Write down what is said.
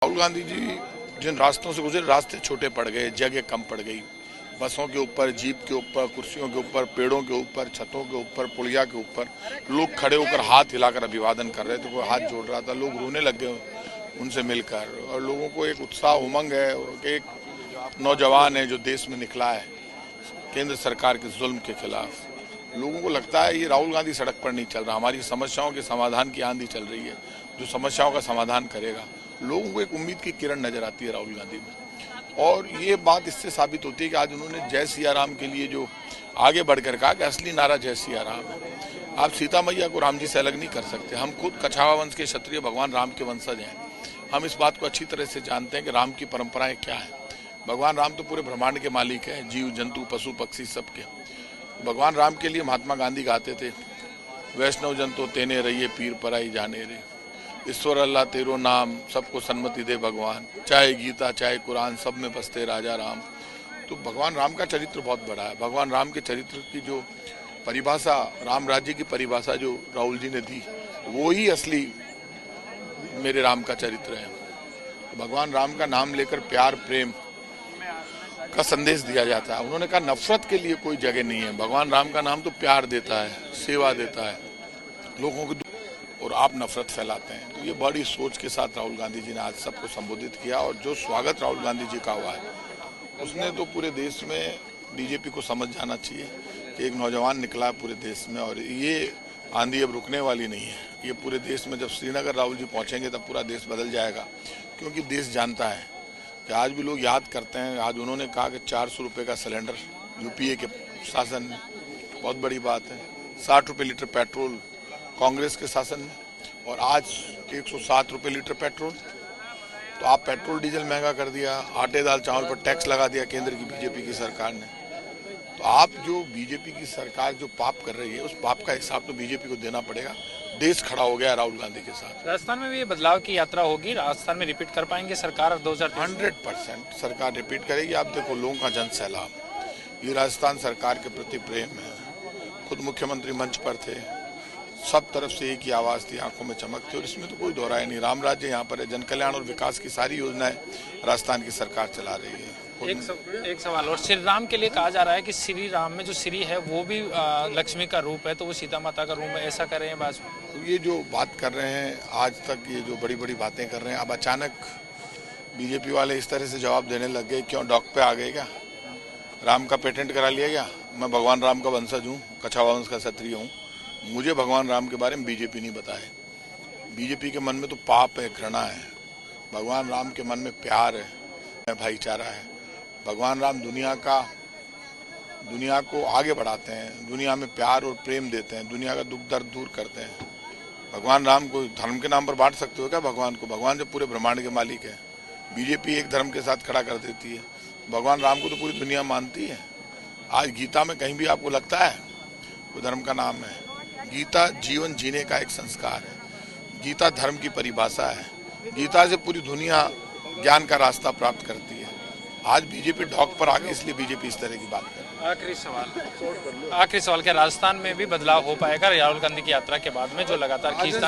राहुल गांधी जी जिन रास्तों से गुजरे, रास्ते छोटे पड़ गए, जगह कम पड़ गई। बसों के ऊपर, जीप के ऊपर, कुर्सियों के ऊपर, पेड़ों के ऊपर, छतों के ऊपर, पुलिया के ऊपर लोग खड़े होकर हाथ हिलाकर अभिवादन कर रहे थे। कोई हाथ जोड़ रहा था, लोग रोने लग गए उनसे मिलकर। और लोगों को एक उत्साह, उमंग है। एक नौजवान है जो देश में निकला है केंद्र सरकार के जुल्म के खिलाफ। लोगों को लगता है ये राहुल गांधी सड़क पर नहीं चल रहा, हमारी समस्याओं के समाधान की आंधी चल रही है, जो समस्याओं का समाधान करेगा। लोगों को एक उम्मीद की किरण नजर आती है राहुल गांधी में। और ये बात इससे साबित होती है कि आज उन्होंने जय सिया राम के लिए जो आगे बढ़कर कहा कि असली नारा जय सिया राम है। आप सीता मैया को राम जी से अलग नहीं कर सकते। हम खुद कछावा वंश के क्षत्रिय भगवान राम के वंशज हैं। हम इस बात को अच्छी तरह से जानते हैं कि राम की परंपराएं क्या है। भगवान राम तो पूरे ब्रह्मांड के मालिक हैं, जीव जंतु पशु पक्षी सबके। भगवान राम के लिए महात्मा गांधी गाते थे, वैष्णव जन तो तेने रहिए पीर पराई जाने रे, ईश्वर अल्लाह तेरो नाम, सबको सन्मति दे भगवान, चाहे गीता चाहे कुरान, सब में बसते राजा राम। तो भगवान राम का चरित्र बहुत बड़ा है। भगवान राम के चरित्र की जो परिभाषा, राम राज्य की परिभाषा जो राहुल जी ने दी, वो ही असली मेरे राम का चरित्र है। भगवान राम का नाम लेकर प्यार प्रेम का संदेश दिया जाता है। उन्होंने कहा नफरत के लिए कोई जगह नहीं है। भगवान राम का नाम तो प्यार देता है, सेवा देता है लोगों को, और आप नफरत फैलाते हैं। तो ये बड़ी सोच के साथ राहुल गांधी जी ने आज सबको संबोधित किया। और जो स्वागत राहुल गांधी जी का हुआ है, उसने तो पूरे देश में बीजेपी को समझ जाना चाहिए कि एक नौजवान निकला है पूरे देश में, और ये आंधी अब रुकने वाली नहीं है। ये पूरे देश में जब श्रीनगर राहुल जी पहुंचेंगे तब पूरा देश बदल जाएगा, क्योंकि देश जानता है कि आज भी लोग याद करते हैं। आज उन्होंने कहा कि 400 रुपये का सिलेंडर यूपीए के शासन में, बहुत बड़ी बात है। 60 रुपये लीटर पेट्रोल कांग्रेस के शासन में, और आज 107 रुपये लीटर पेट्रोल। तो आप पेट्रोल डीजल महंगा कर दिया, आटे दाल चावल पर टैक्स लगा दिया केंद्र की बीजेपी की सरकार ने। तो आप जो बीजेपी की सरकार जो पाप कर रही है, उस पाप का हिसाब तो बीजेपी को देना पड़ेगा। देश खड़ा हो गया राहुल गांधी के साथ। राजस्थान में भी ये बदलाव की यात्रा होगी, राजस्थान में रिपीट कर पाएंगे सरकार 2023? 100% सरकार रिपीट करेगी। आप देखो लोगों का जन सैलाब, ये राजस्थान सरकार के प्रति प्रेम है। खुद मुख्यमंत्री मंच पर थे, सब तरफ से एक ही आवाज थी, आंखों में चमक थी, और इसमें तो कोई दोहराई नहीं। राम राज्य यहाँ पर है, जन कल्याण और विकास की सारी योजनाएं राजस्थान की सरकार चला रही है। एक सवाल और, श्री राम के लिए कहा जा रहा है कि श्री राम में जो श्री है वो भी लक्ष्मी का रूप है, तो वो सीता माता का रूप है, ऐसा कर रहे हैं भाजपा? तो ये जो बात कर रहे हैं आज तक, ये जो बड़ी बड़ी बातें कर रहे हैं, अब अचानक बीजेपी वाले इस तरह से जवाब देने लग गए। क्यों डॉक पे आ गए क्या? राम का पेटेंट करा लिया क्या? मैं भगवान राम का वंशज हूँ, कछावा वंश का क्षत्रिय हूँ, मुझे भगवान राम के बारे में बीजेपी नहीं बताए। बीजेपी के मन में तो पाप है, घृणा है। भगवान राम के मन में प्यार है, भाईचारा है। भगवान राम दुनिया को आगे बढ़ाते हैं, दुनिया में प्यार और प्रेम देते हैं, दुनिया का दुख दर्द दूर करते हैं। भगवान राम को धर्म के नाम पर बांट सकते हो क्या भगवान को? भगवान जब पूरे ब्रह्मांड के मालिक है। बीजेपी एक धर्म के साथ खड़ा कर देती है। भगवान राम को तो पूरी दुनिया मानती है। आज गीता में कहीं भी आपको लगता है कोई धर्म का नाम है? गीता जीवन जीने का एक संस्कार है। गीता धर्म की परिभाषा है। गीता से पूरी दुनिया ज्ञान का रास्ता प्राप्त करती है। आज बीजेपी डॉक पर आ गई, इसलिए बीजेपी इस तरह की बात कर रही है। आखिरी सवाल, क्या राजस्थान में भी बदलाव हो पाएगा राहुल गांधी की यात्रा के बाद में, जो लगातार खींचतान